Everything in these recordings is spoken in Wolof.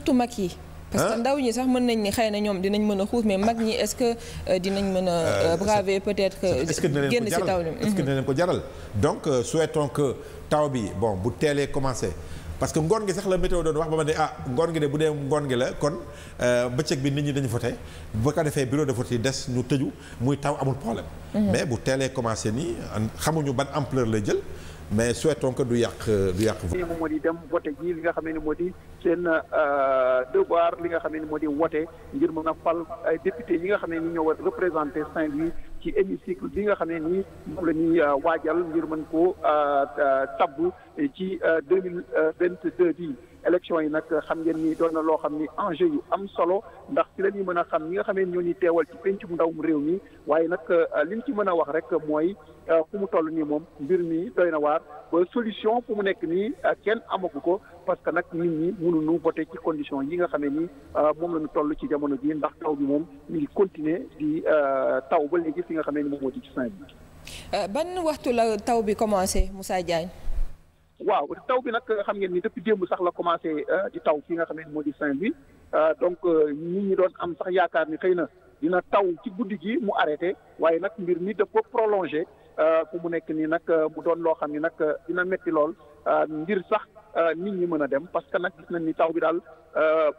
surtout mag yi. parce que ndaw ñi sax mën nañ ni xëy na ñoom dinañ mën a xuus mais mag ñi est-ce que dinañ mën a braver peut-être génn ci taw li est-ce que dina leen ko jaral donc souhaitons que taw bi bon bu teelee commencé parce que ngoon gi sax la météo doon wax ba ma ne ngoon gi de bu dee ngoon gi la kon bëccëg bi nit ñi dañu voté bu ko defee bureau de vote yi des ñu tëju muy taw amul problème mais bu teelee commencé nii xamuñu ban ampleur lay jël mais souhaitons que du yàq moom moo di dem voté ji li nga xam ne moo di seen devoir li nga xam ne moo di voté ngir mën a fal ay député yi nga xam ne ni ñoo war représenté Saint-Louis ci hémicycle bi nga xam ne nii moom la ñuy waajal ngir mën koo tabb ci 2022 bi élection yi nag xam ngeen ni doon na loo xam ni enjeu yu am solo ndax ci la ñuy mën a xam ñi nga xam ne ñoo ñuy teewal ci pencum ndawum réew mi waaye nag li ñu ci mën a wax rek mooy fu mu toll nii moom mbir mi doy na waar ba solution fu mu nekk nii kenn amagu ko parce que nag nit ñi mënuñu voté ci condition yi nga xam ne nii moom la ñu toll ci jamono ji ndax taw bi moom mi ngi continuer di taw ba léegi fi nga xam ne ni moom moo di ci Saint-Louis. ban waxtu la taw bi commencé Moussa Diagne. waaw taw bi nag xam ngeen ni depuis démb sax la commencé di taw fi nga xam ne moo di Saint-Louis donc nit ñi doon am sax yaakaar ni xëy na dina taw ci guddi gi mu arrêté waaye nag mbir mi dafa prolongé fu mu nekk nii nag mu doon loo xam ni nag dina metti lool ngir sax nit ñi mën a dem parce que nag gis nañ ni taw bi daal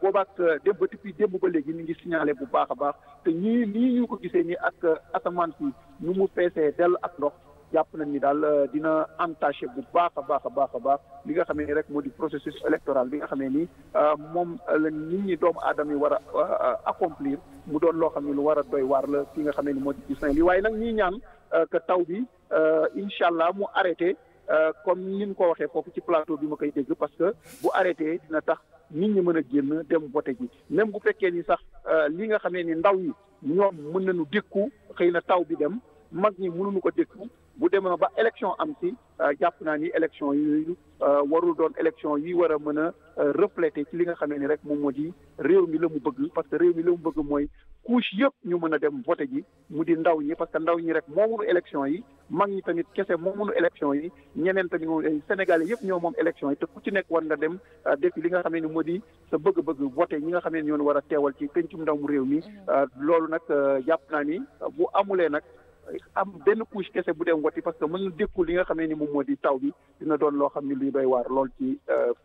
boobaak démb depuis démb ba léegi ñu ngi signalé bu baax a baax te ñii nii ñu ko gisee nii ak asamaan si nu mu feesee dell ak ndox jàpp nañ ni daal dina entaché bu baax a baax a baax a baax li nga xamee ni rek moo di processus électoral bi nga xamee ni moom la nit ñi doomu aadama yi war a accomplir mu doon loo xam ne lu war a doy waar la fi nga xamee ni moo di ci Saint-Louis waaye nag ñii ñaan que taw bi incha allah mu arrêté comme ni ñu ko waxee foofu ci plateau bi ma koy dégg parce que bu arrêté dina tax nit ñi mën a génn dem voté ji même bu fekkee ni sax li nga xamee ni ndaw yi ñoom mën nañu dékku xëy na taw bi dem mag ñi mënuñu ko dékku bu demee ba élection am ci jàpp naa ni élection yooyu warul doon élection yi war a mën a refléter ci li nga xamee ni rek moom moo di réew mi la mu bëgg parce que réew mi la mu bëgg mooy couche yëpp ñu mën a dem voté ji mu di ndaw ñi parce que ndaw ñi rek moomunu élection yi mag ñi tamit kese moomunu élection yi ñeneen tamit moom Sénégalais yëpp ñoo moom élection yi te ku ci nekk war nga dem def li nga xamee ni moo di sa bëgg-bëgg voté ñi nga xamee ni ñoo war a teewal ci pencum ndaw mu réew mi loolu nag jàpp naa ni bu amulee nag am benn couche kese bu dem woti parce que mën na dékku li nga xamee ni moom moo di taw bi dina doon loo xam ne luy doy waar lool ci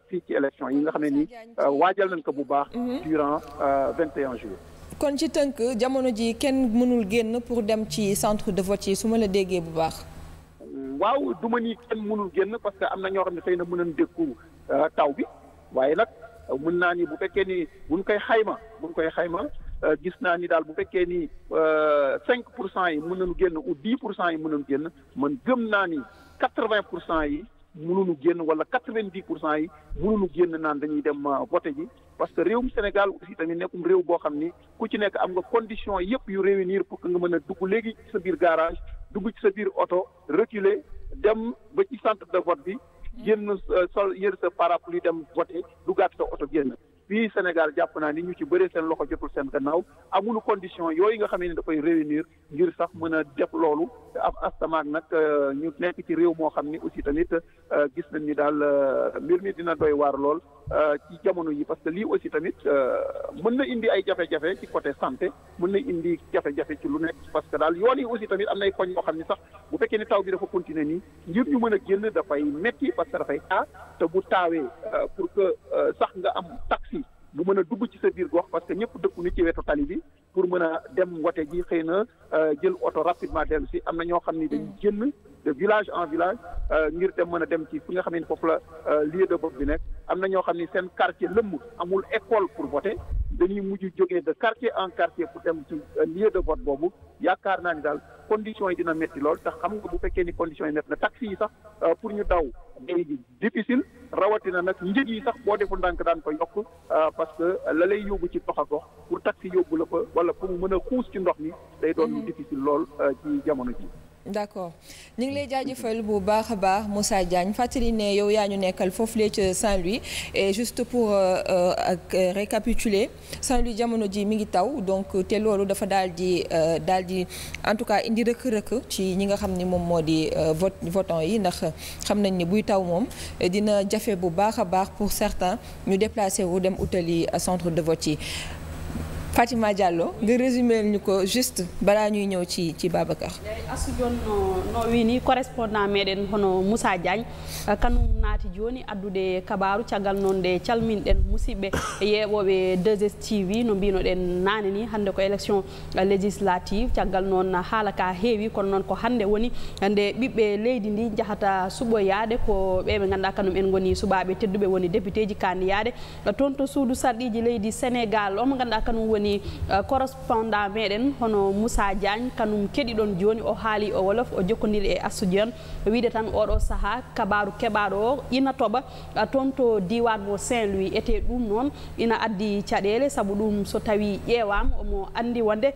fii ci élection yi nga xamee ni waajal nañ ko bu baax durant 21 jours. kon ci tënk jamono ji kenn mënul génn pour dem ci centre de vote yi su ma la déggee bu baax. waaw du ma ni kenn mënul génn parce que am na ñoo xam ne xëy na mën nañ dékku taw bi waaye nag mën naa ni bu fekkee ni buñ koy xayma gis naa ni daal bu fekkee ni 5% yi mën nañu génn ou 10% yi mën nañu génn man gëm naa ni 80% yi mënuñu génn wala 90% yi mënuñu génn naan dañuy dem voté ji parce que réewum Sénégal aussi tamit nekkum réew boo xam ni ku ci nekk am nga condition yëpp yu réunir pour que nga mën a dugg léegi ci sa biir garage dugg ci sa biir oto reculer dem ba ci centre de vote bi génn sol yër sa parapluie dem voté duggaat sa oto génn. fii Sénégal jàpp naa ni ñu ci bëree seen loxo jotul seen gannaaw amuñu condition yooyu nga xam ne dafay réunir ngir sax mën a def loolu am astamaak nag ñu nekk ci réew moo xam ni aussi tamit gis nañ ni daal mbir mi dina doy waar lool ci jamono yi parce que lii aussi tamit mën na indi ay jafe-jafe ci côté santé mën na indi jafe-jafe ci lu nekk parce que daal yoon yi aussi tamit am nay koñ yoo xam ni sax bu fekkee ni taw bi dafa continuer nii ngir ñu mën a génn dafay metti parce que dafay taa te bu taawee pour que sax nga am taxi bu mën a dugg ci sa biir gox parce que ñëpp dëkku ni ci wetu tali bi pour mën a dem wote ji xëy na jël oto rapidement dellu si am na ñoo xam ni dañuy génn de village en village ngir dem mën a dem ci fi nga xam ne foofu la lieu de vote bi nekk am na ñoo xam ni seen quartier lëmm amul école pour voter dañuy mujj jógee de quartier en quartier pour dem ci lieu de vote boobu yaakaar naa ni daal conditions yi dina métti lool tax xam nga bu fekkee ni conditions yi métti na taxi yi sax pour ñu daw day difficile rawatina nag njëg yi sax boo deful ndànk daan ko yokk parce que la lay yóbbu ci dox a gox pour taxi yóbbu la fa wala pour mën a xuus ci ndox mi day doon lu difficile lool ci jamono ji. d'accord ñu ngi lay jaajëfal bu baax a baax Moussa Diagne fàttali ne yow yaa ñu nekkal foofulee ca Saint-Louis et juste pour récapituler Saint-Louis jamono ji mi ngi taw donc te loolu dafa daal di en tout cas indi rëkk-rëkk ci ñi nga xam ni moom moo di votant yi ndax xam nañ ni buy taw moom dina jafe bu baax a baax pour certains ñu déplacer wu dem utali centre de vote yi. Fatima Diallo nga résumé ñu ko juste balaa ñuy ñëw ci Babacar. asu jon no wini correspondant meɗen hono Moussa Diagne kanum naati joni addude kabaru caggal noon nde calminɗen musidɓe yeeɓoɓe 2STV no mbinoɗen nane ni hande ko élection législative caggal noon haala ka heewi kono noon ko hande woni nde ɓiɓɓe leydi ndi jahata suɓoyade ko ɓe ganduɗa kanum en goni suɓaɓe tedduɓe woni député ji kandiyade toon to suudu sarɗiji leydi Sénégal omo ganduɗa kanum woni correspondant meɗen hono Moussa Diagne kanum keɗi ɗon joni o haali o wolof o jokkodiri e Astou Dione wiide tan oɗo saaha kabaru keɓaɗo o ina toɓa toon to diwan mo Saint-Louis ete ɗum noon ina addi caɗele saabu ɗum so tawi ƴeewama omo andi wonde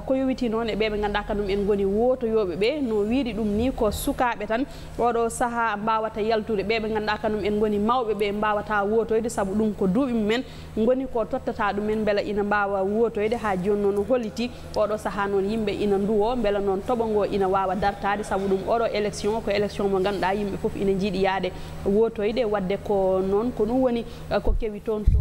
ko yowiti noon e ɓeɓe ganduɗa kanum en goni wotoyoɓe ɓe no wiiri ɗum ni ko sukaɓe tan oɗo saaha mbawata yaltude ɓeɓe ganduɗa kanum en goni mawɓe ɓe mbawata wotoyde saabu ɗum ko duuɓi mumen goni ko tottata ɗumen beela ina mbawa wotoyde ha joni noon holliti oɗo saaha noon yimɓe ina nduwo beela noon toɓo ngo ina wawa dartade saabu ɗum oɗo élection ko élection mo ganduɗa yimɓe foof ina jiiɗi yaade wotoyde wadde ko noon ko ɗum woni ko kewi toon to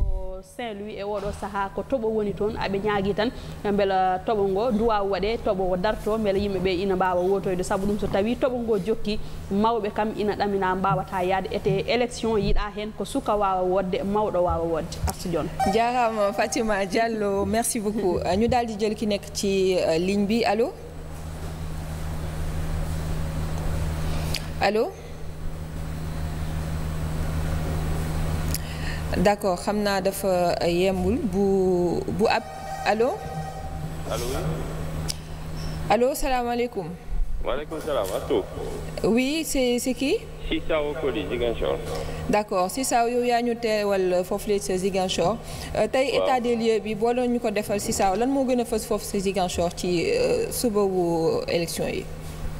Saint-Louis e oɗo saaha ko toɓo woni toon aɓe ñaagui tan beela toɓo ngo duwaw waɗe toɓo o darto beela yimɓeɓe ina mbawa wotoyde saabu ɗum so tawi toɓo ngo jokki mawɓe kam ina ɗamina mbawata yaade ete élection yiiɗa hen ko suka wawa wodde mawɗo wawa wodde Astou Dione jarama Fatima Diallo merci beaucoup ñu daal di jël ki nekk ci ligne bi allo allo d'accord xam naa dafa yembul bu ab allo. allo salaamaaleykum. maaleykum salaam Astou. oui c'est qui. Sissao Koli Ziguinchor. d'accord Sissao yow yaa ñu teewal foofu la sa Ziguinchor. tey état des lieux bi boo doon ñu ko defal Sissao lan moo gën a fës foofu sa Ziguinchor ci suba wu élection yi.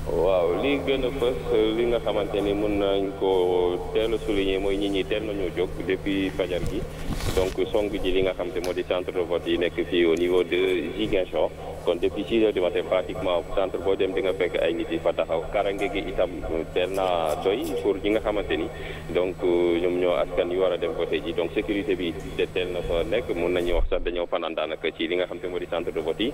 waaw li gën a fës li nga xamante ni mën nañ ko teel a souligner mooy nit ñi teel nañu jóg depuis fajar gi donc song ji li nga xam te moo di centre de vote yi nekk fii au niveau de Ziguinchor kon depuis 6 heures du matin pratiquement centre boo dem di nga fekk ay nit yi fa taxaw karange gi itam teel naa doy pour ñi nga xamante ni donc ñoom ñoo askan yu war a dem vote ji donc sécurité bi te teel na fa nekk mën nañu wax sax dañoo fanaan daanaka ci li nga xam te moo di centre de vote yi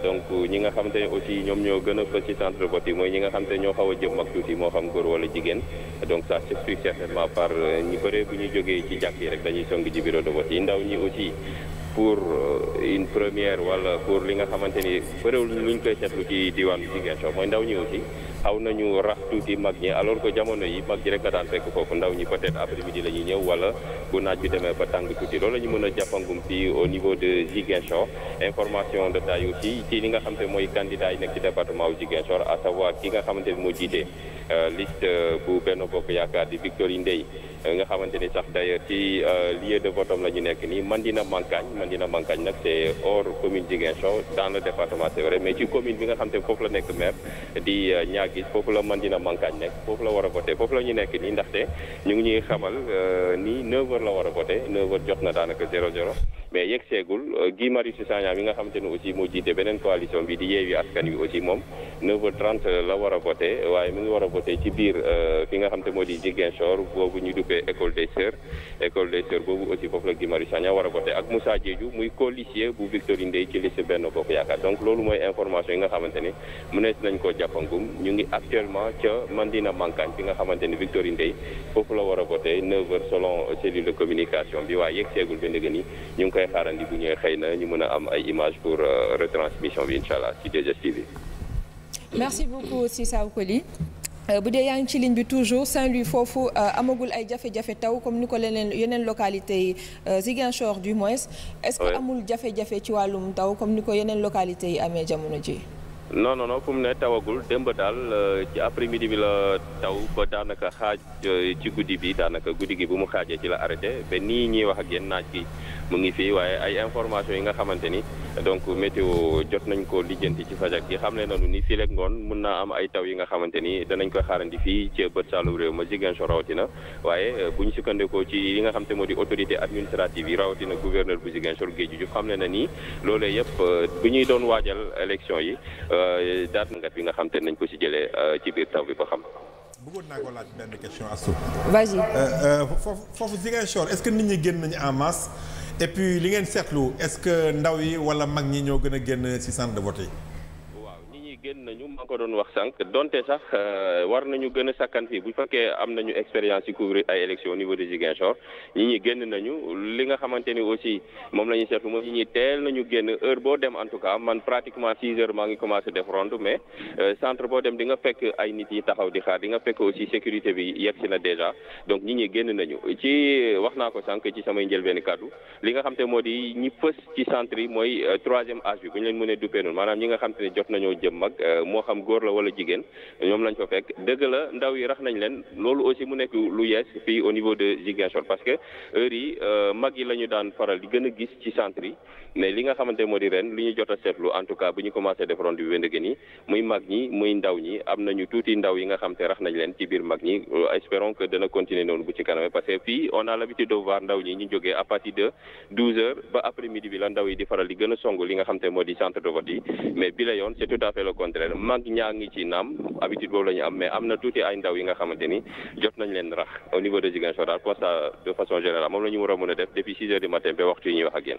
donc ñi nga xamante ne aussi ñoom ñoo gën a fës ci centre de vote mooy ñi nga xam te ñoo xaw a jëm ak tuuti moo xam góor wala jigéen donc ça s'explique certainement par ñi bëre bu ñu jógee ci jàkk yi rek dañuy song ji bureau de vote yi ndaw ñi aussi pour une première wala pour li nga xamante ni bëriwul luñ koy seetlu ci diwaanu Ziguinchor mooy ndaw ñi aussi xaw nañu rax tuuti mag ñi alors que jamono yi mag ñi rek nga daan fekk foofu ndaw ñi peut-être après-midi la ñuy ñëw wala bu naaj bi demee ba tàng tuuti loolu la ñu mën a jàppangum fii au niveau de Ziguinchor information de taille aussi ci li nga xam te mooy candidat yi nekk ci département wu Ziguinchor à savoir ki nga xamante ni moo jiite liste bu Benno Bokk Yaakaar di Victorine Ndeye nga xamante ni sax d'ailleurs ci lieu de vote am la ñu nekk nii Mandina Mankagne nag c'est hors commune Ziguinchor dans le département c'est vrai mais ci commune bi nga xam te foofu la nekk maire di Niaguis foofu la Mandina Mankagne nekk foofu la war a voté foofu la ñu nekk nii ndaxte ñu ngi ñuy xamal ni 9h la war a voté 9h jot na daanaka 00 mais yegg seegul Guy Marius Sagna mi nga xamante ne aussi moo jiite beneen coalition bi di Yewwi Askan Wi aussi moom 9h30 la war a voté waaye mi ngi war a voté ci biir fi nga xamante moo di Ziguinchor boobu ñu duppee école des sœurs boobu aussi foofu la Guy Marius Sagna war a voté ak Moussa Diédhiou muy colistier bu Victorine Ndeye ci liste Benno Bokk Yaakaar donc loolu mooy information yi nga xamante ne mënees nañ koo jàppangum ñu ngi actuellement ca Mandina Mankagne fi nga xamante ne Victorine Ndeye foofu la war a voté 9h selon cellule de communication bi waaye yegg seegul ba ndëgg ni ñu ngi koy xaarandi bu ñëwee xëy na ñu mën a am ay image pour retransmission bi incha allah ci 2STV. merci beaucoup Sissao Koli. bu dee yaa ngi ci ligne bi toujours Saint-Louis foofu amagul ay jafe-jafe taw comme ni ko yeneen localité yi Ziguinchor du moins est-ce que amul jafe-jafe ci wàllum taw comme ni ko yeneen localité yi amee jamono ji non fu mu ne tawagul démb daal ci après-midi bi la taw ba daanaka xaaj ci guddi bi daanaka guddi gi bu mu xaajee ci la arrêté ba nii ñuy wax ak yéen naaj gi mu ngi fii waaye ay information yi nga xamante ni donc météo jot nañ ko lijjanti ci fajar gi xam ne nañu ni fii rek ngoon mun naa am ay taw yi nga xamante ni danañ koy xaarandi fii ci bët saalum réew ma Ziguinchor rawatina waaye bu ñu sukkandikoo ci li nga xam te moo di autorité administrative yi rawatina gouverneur bu Ziguinchor Géej Diouf xam ne na nii loolee yëpp bu ñuy doon waajal élection yi daat ngat bi nga xam te nañ ko si jëlee ci biir taw bi ba xam. bëggoon naa ko laaj benn question Astou. vas-y. foofu Ziguinchor est-ce que nit ñi génn nañu en masse et puis li ngeen seetlu est-ce que ndaw yi wala mag ñi ñoo gën a génn ci centre de vote yi. génn nañu maa ko doon wax sànq donte sax war nañu gën a sakkan fii bu fekkee am nañu expérience ci couvrir ay élections au niveau de Ziguinchor ñi génn nañu li nga xamante ni aussi moom la ñuy seetlu mooy ñi teel nañu génn heure boo dem en tout cas man pratiquement 6 heures maa ngi commencé def ronde mais centre boo dem di nga fekk ay nit yi taxaw di xaar di nga fekk aussi sécurité bi yegg si na déjà donc ñi génn nañu ci wax naa ko sànq ci samay njëlbeeni kàddu li nga xam te moo di ñi fës ci centre yi mooy troisième âge bi bu ñu leen mënee duppee noonu maanaam ñi nga xam te ne jot nañoo jëm mag moo xam góor la wala jigéen ñoom lañ fa fekk dëgg la ndaw yi rax nañ leen loolu aussi mu nekk lu yees fii au niveau de Ziguinchor parce que heure yi mag yi la ñu daan faral di gën a gis ci centre yi mais li nga xamante moo di ren li ñu jot a seetlu en tout cas bu ñu commencé def ronde bi wéndëgën yi muy mag ñi muy ndaw ñi am nañu tuuti ndaw yi nga xam te rax nañ leen ci biir mag ñi espérons que dana continuer noonu bu ci kaname parce que fii on a l'habitude de voir ndaw ñi ñu jógee à partir de 12 heures ba après midi bi la ndaw yi di faral di gën a song li nga xam te moo di centre de vote yi mais bi la yoon c'est tout à fait le contraire mag ñaa ngi ci naam habitude boobu la ñu am mais am na tuuti ay ndaw yi nga xamante ni jot nañ leen rax au niveau de Ziguinchor daal constat de façon générale moom la ñu war a mën a def depuis 6 heures du matin ba waxtu yi ñuy wax ak yéen.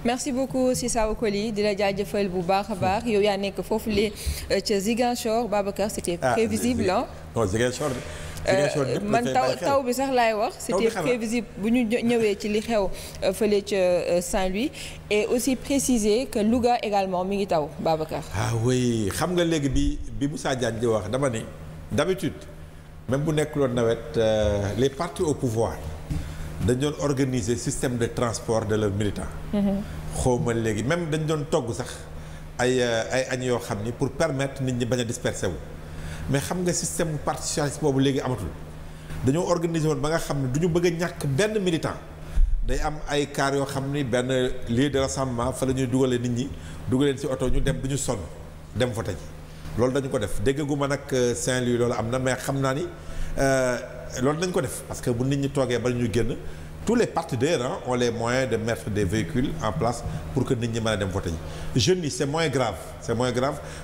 merci beaucoup Cissokho Coly di la jaajëfal bu baax a baax yow yaa nekk foofu le ca Ziguinchor Babacar c'était prévisible ah. non Ziguinchor man taw bi sax laay wax c'était prévisible bu ñu ñëwee ci li xew fële ca Saint-Louis et aussi préciser que Louga également mi ngi taw Babacar. ah oui xam nga léegi bi Moussa Diagne di wax dama ni d'habitude même bu nekkuloon nawet les partis au pouvoir dañ doon organiser système de transport de leurs militants. xawma léegi même dañ doon togg sax ay añ yoo xam ni pour permettre nit ñi bañ a disperser wu. mais xam nga système parti socialiste boobu léegi amatul dañoo organiser woon ba nga xam ne du ñu bëgg a ñàkk benn militant day am ay car yoo xam ni benn lieu de rassemblement fa la ñuy dugalee nit ñi dugaleen ci oto ñu dem du ñu sonn dem vote ji loolu dañu ko def déggaguma nag Saint-Louis loolu am na mais xam naa ni loolu dañ ko def parce que bu nit ñi toogee ba ñu génn tous les partis d'ailleurs ont les moyens de mettre des véhicules en place pour que nit ñi mën a dem voter ji jeunes yi c'est moins grave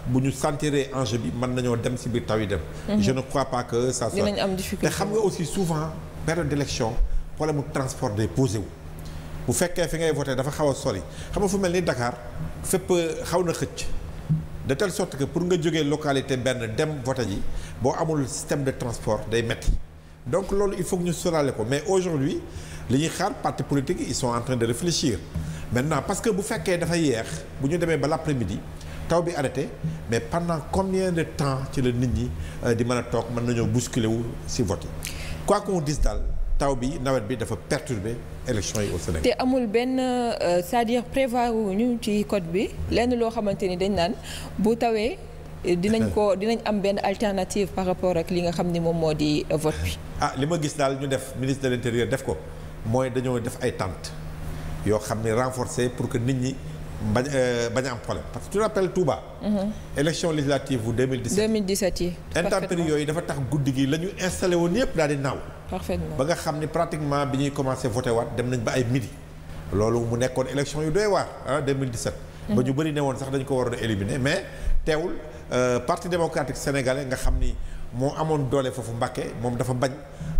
bu ñu sentiree enjeu bi mën nañoo dem ci biir taw yi dem. je ne crois pas que ça soit dinañ am difficulté te xam nga aussi souvent période d'élection problème mu transport day posé wu. bu fekkee fi ngay voter dafa xaw a sori xam nga fu mel ni Dakar fépp xaw na xëcc de telle sorte que pour nga jógee localité benn dem voter ji boo amul système de transport day metti donc loolu il faut que ñu sóoraale ko mais aujourd'hui li ñuy xaar partis politiques ils sont en train de réfléchir maintenant parce que bu fekkee dafa yeex bu ñu demee ba l'après-midi taw bi arrêté mais pendant combien de temps ci la nit ñi di mën a toog mën nañoo bousculer wu ci vote yi quoi qu'on dise daal taw bi nawet bi dafa perturber élection yi au Sénégal. te amul benn c'est-à-dire prévoir wuñu ci code bi lenn loo xamante ni dañ naan bu tawee dinañ am benn alternative par rapport ak li nga xam ni moom moo di vote bi. li ma gis daal ñu def ministre de l'intérieur def ko mooy dañoo def ay tentes yoo xam ne renforcées pour que nit ñi bañ a am problème parce que tu te rappelles Touba. élection législative bu 2017 yi. intempéries yooyu dafa tax guddi gi la ñu installé woon yëpp daal di naaw. parfaitement ba nga xam ni pratiquement bi ñuy commencé voté waat dem nañ ba ay midi. loolu mu nekkoon élection yu doy waar 2017. ba ñu bëri ne woon sax dañ ko waroon a éliminer mais teewul parti démocratique sénégalais nga xam ni moo amoon doole foofu Mbacké moom dafa bañ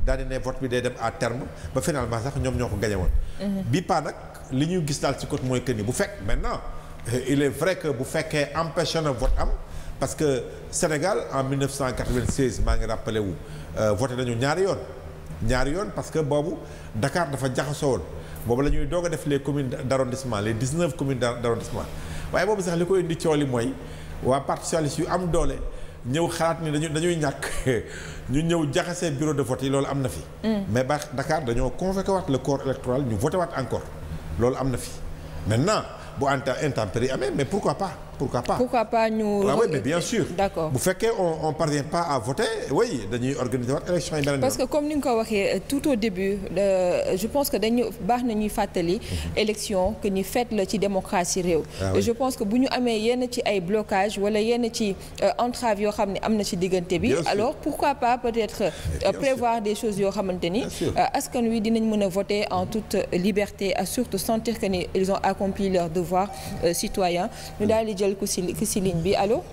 daal di ne vote bi day dem à terme ba finalement sax ñoom ñoo ko gagné woon. bi pas nag li ñu gis daal ci côté mooy que ni bu fekk maintenant il est vrai que bu fekkee empêché na vote am parce que Sénégal en 1996 maa ngi rappelé wu voté nañu ñaari yoon parce que boobu Dakar dafa jaxasoo woon boobu la ñuy doog a def les communes d'arrondissement les 19 communes d'arrondissement waaye boobu sax li ko indi coow li mooy waa parti socialiste yu am doole ñëw xalaat ni dañuy ñàkk ñu ñëw jaxasee bureau de vote yi loolu am na fi. mais ba Dakar dañoo convoqué waat le corps électoral ñu voté waat encore loolu am na fi maintenant bu intempérie amee mais pourquoi pas pourquoi pas ñu. oui mais bien sûr. d'accord bu fekkee on parvient pas à voter oui dañuy organiser waat élection yi beneen parce que comme ni nga ko waxee tout au début je pense que dañu baax na ñuy fàttali. élection que ni fête la ci démocratie réew. je pense que bu ñu amee yenn ci ay blocage wala yenn ci entrave yoo xam ne am na ci diggante bi. alors pourquoi pas peut-être prévoir des choses yoo xamante ni. askan wi dinañ mën a voter en toute liberté à surtout sentir que ni ils ont accompli leur devoir citoyen ñu daal di jël ku si ligne bi allô.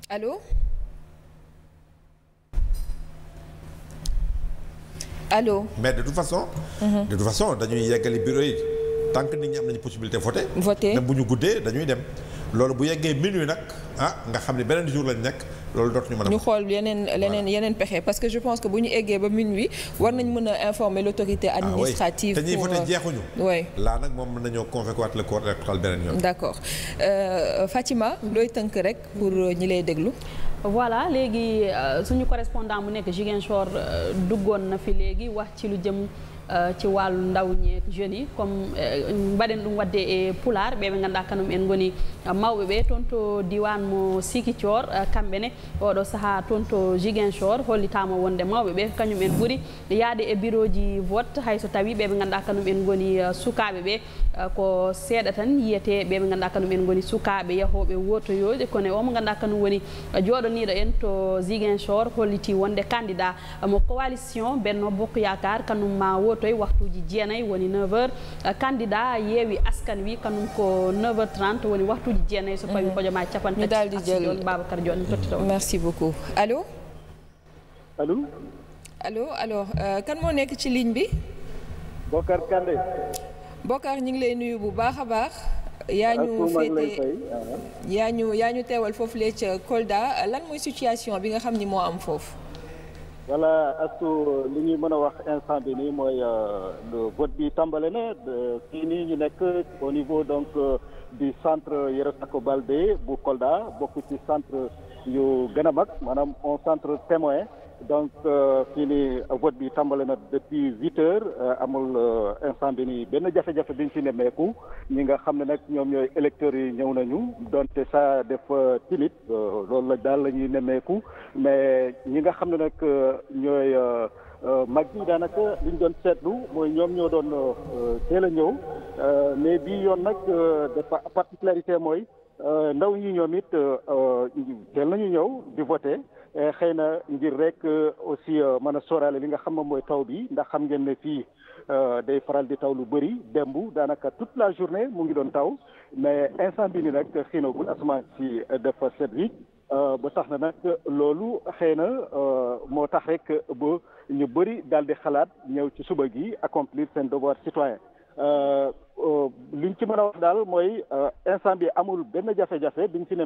allô. allô. mais de toute façon. dañuy yeggali bureau yi tant que nit ñi am nañu possibilité voter. même bu ñu guddee dañuy dem loolu bu yeggee minuit nag nga xam ne beneen jour lañ nekk loolu dootuñu mën a. ñu xool yeneen pexe parce que je pense que bu ñu eggee ba minuit war nañ mën a informer l'autorité administrative. te ñuy voter jeexuñu. oui laa nag moom mën nañoo convoquer waat le corps électoral beneen yoon. d'accord Fatima looy tënk rek pour ñi lay déglu. voilà léegi suñu correspondant mu nekk Ziguinchor duggoon na fi léegi wax ci lu jëm ci wàllu ndaw ñeek jeunes yi comme mbaɗen ɗum wadde e pular ɓe ɓe ganduɗa kanum en goni mawɓe ɓe toon to diwan mo Sikicoor kamɓe ne oɗo saaha toon to Ziguinchor hollitama wonde mawɓe ɓe kañum en ɓuuri yaade e bureau ji vote hayso tawi ɓe ɓe ganduɗa kanum en goni sukaɓe ɓe ko seeɗa tan yiyete ɓe ɓe ganduɗa kanum en goni sukaɓe yahoɓe wotoyoje kono omo ganduɗa kanum woni joɗaniɗo en to Ziguinchor holliti wonde candidat mo coalition Benno Bokk Yakar kanum ma wotoy waxtuji 9 woni 9h candidat Yewwi Askan Wi kanum ko 9h30 woni waxtuji 9 so pawi hojoma capantati ñu daldi jël Babacar Dione tottito merci beaucoup allô allô alors kan moo nekk ci ligne bi Bokar Kandé Bokar ñu ngi lay nuyu bu baax a baax yaa ñu teewal foofu lee ca Kolda lan mooy situation bi nga xam ni moo am foofu. voilà astu li ñuy mën a wax instant bi nii mooy vote bi tàmbale na fii nii ñu nekk au niveau donc du centre Yero Sako Baldé bu Kolda bokk ci centre yu gën a mag maanaam un centre témoin donc fii nii vote bi tàmbale na depuis 8 heures amul instant bi nii benn jafe-jafe biñ fi nemmeeku ñi nga xam ne nag ñoom ñooy électeurs yi ñëw nañu donte ça def timide loolu la daal la ñuy nemmeeku mais ñi nga xam ne nag ñooy mag yi daanaka liñ doon seetlu mooy ñoom ñoo doon teel a ñëw mais bii yoon nag dafa particularité mooy ndaw ñi ñoom it teel nañu ñëw di voter xëy na ngir rek aussi mën a sóoraale li nga xam moom mooy taw bi ndax xam ngeen ne fii day faral di taw lu bëri démb daanaka toute la journée mu ngi doon taw mais instant bi ni nag xiinagul asamaan si dafa set wi ba tax na nag loolu xëy na moo tax rek ba ñu bëri daal di xalaat ñëw ci suba gi accomplir seen devoir citoyen liñ ci mën a wax daal mooy instant bi amul benn jafe-jafe biñ fi ne